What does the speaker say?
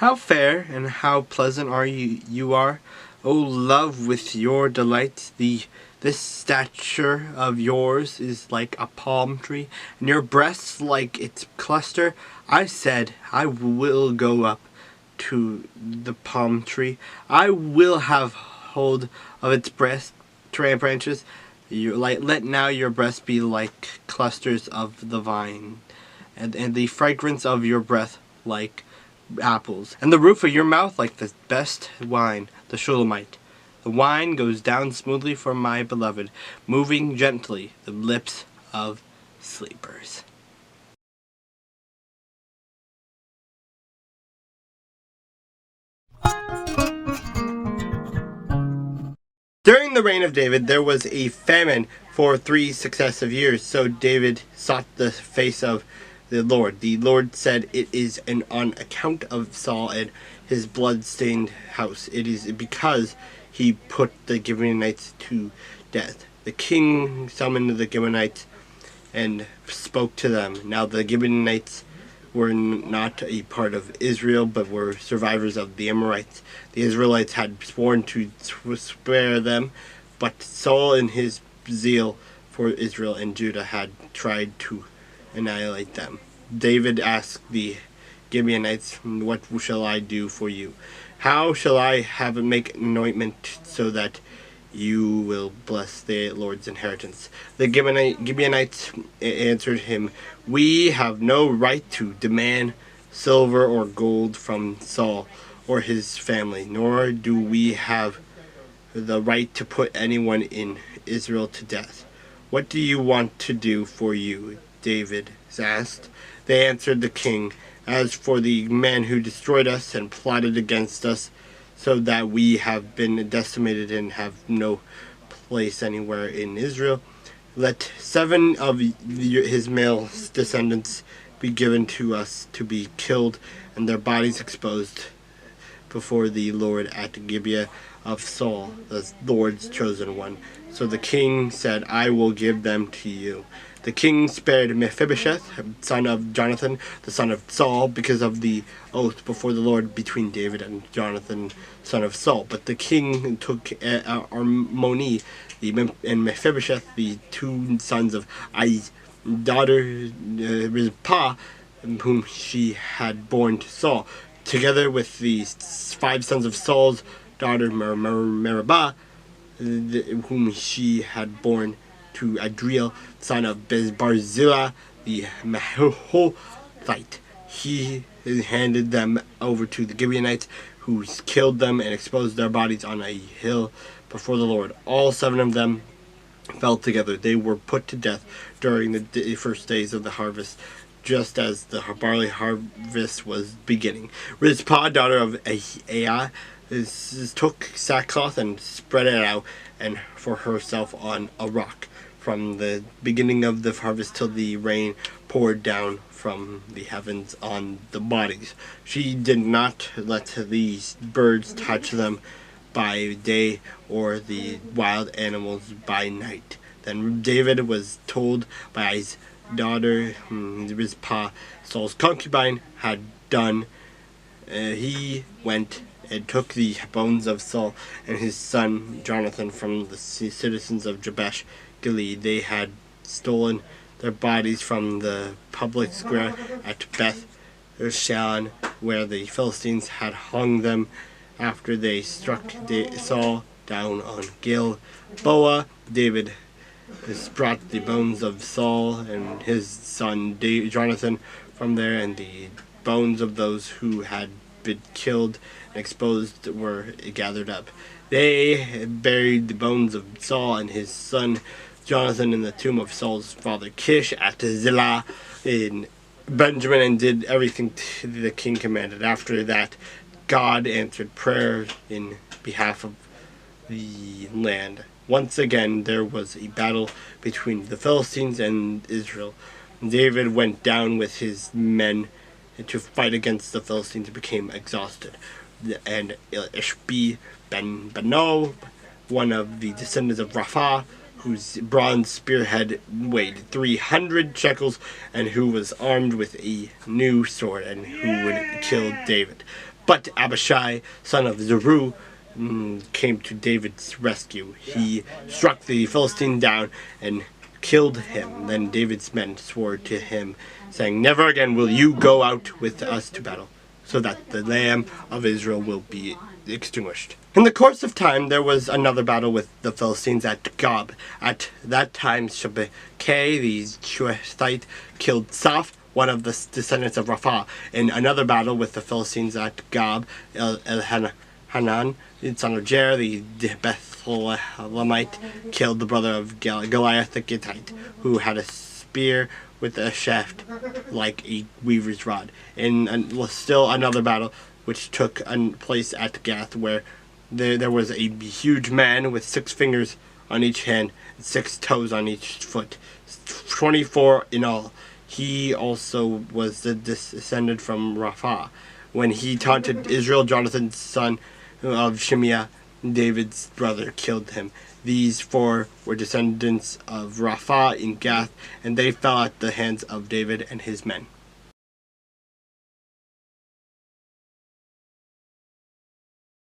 How fair and how pleasant are you are, O love, with your delight. This stature of yours is like a palm tree, and your breasts like its cluster. I said, I will go up to the palm tree. I will have hold of its branches. Let now your breasts be like clusters of the vine, and the fragrance of your breath like apples, and the roof of your mouth like the best wine, the Shulamite. The wine goes down smoothly for my beloved, moving gently the lips of sleepers. During the reign of David, there was a famine for 3 successive years. So David sought the face of the Lord. The Lord said, "It is on account of Saul and his blood-stained house. It is because he put the Gibeonites to death." The king summoned the Gibeonites and spoke to them. Now the Gibeonites were not a part of Israel, but were survivors of the Amorites. The Israelites had sworn to spare them, but Saul in his zeal for Israel and Judah had tried to annihilate them. David asked the Gibeonites, "What shall I do for you? How shall I make anointment so that you will bless the Lord's inheritance?" The Gibeonites answered him, "We have no right to demand silver or gold from Saul or his family, nor do we have the right to put anyone in Israel to death. What do you want to do for you?" David asked. They answered the king, "As for the men who destroyed us and plotted against us, so that we have been decimated and have no place anywhere in Israel, let 7 of his male descendants be given to us to be killed, and their bodies exposed before the Lord at Gibeah of Saul, the Lord's chosen one." So the king said, "I will give them to you." The king spared Mephibosheth, son of Jonathan, the son of Saul, because of the oath before the Lord between David and Jonathan, son of Saul. But the king took Armoni and Mephibosheth, the 2 sons of Ai's daughter Rizpah, whom she had borne to Saul, together with the 5 sons of Saul's daughter Meribah, whom she had borne to Adriel, son of Barzillai the Meholathite. He handed them over to the Gibeonites, who killed them and exposed their bodies on a hill before the Lord. All 7 of them fell together. They were put to death during the first days of the harvest, just as the barley harvest was beginning. Rizpah, daughter of Aiah, took sackcloth and spread it out and for herself on a rock, from the beginning of the harvest till the rain poured down from the heavens on the bodies. She did not let these birds touch them by day or the wild animals by night. Then David was told by his daughter Rizpah, Saul's concubine, had done. He went and took the bones of Saul and his son Jonathan from the citizens of Jabesh Gilead. They had stolen their bodies from the public square at Beth Shan, where the Philistines had hung them after they struck Saul down on Gilboa. David brought the bones of Saul and his son Jonathan from there, and the bones of those who had been killed and exposed were gathered up. They buried the bones of Saul and his son Jonathan in the tomb of Saul's father Kish at Zillah in Benjamin, and did everything the king commanded. After that, God answered prayer in behalf of the land. Once again, there was a battle between the Philistines and Israel. David went down with his men to fight against the Philistines and became exhausted. And Ishbi ben Benob, one of the descendants of Rapha, whose bronze spearhead weighed 300 shekels, and who was armed with a new sword, and who would kill David. But Abishai, son of Zeruiah, came to David's rescue. He struck the Philistine down and killed him. Then David's men swore to him, saying, "Never again will you go out with us to battle, so that the Lamb of Israel will be extinguished." In the course of time, there was another battle with the Philistines at Gob. At that time, Shebekah the Shuhite killed Saph, one of the descendants of Rapha. In another battle with the Philistines at Gob, Elhanan, the son of Jair, the Bethlehemite, killed the brother of Goliath the Gittite, who had a spear with a shaft like a weaver's rod. In still another battle, which took place at Gath, where there was a huge man with 6 fingers on each hand and 6 toes on each foot, 24 in all. He also was the descendant from Rapha. When he taunted Israel, Jonathan, son of Shimeah, David's brother, killed him. These 4 were descendants of Rapha in Gath, and they fell at the hands of David and his men.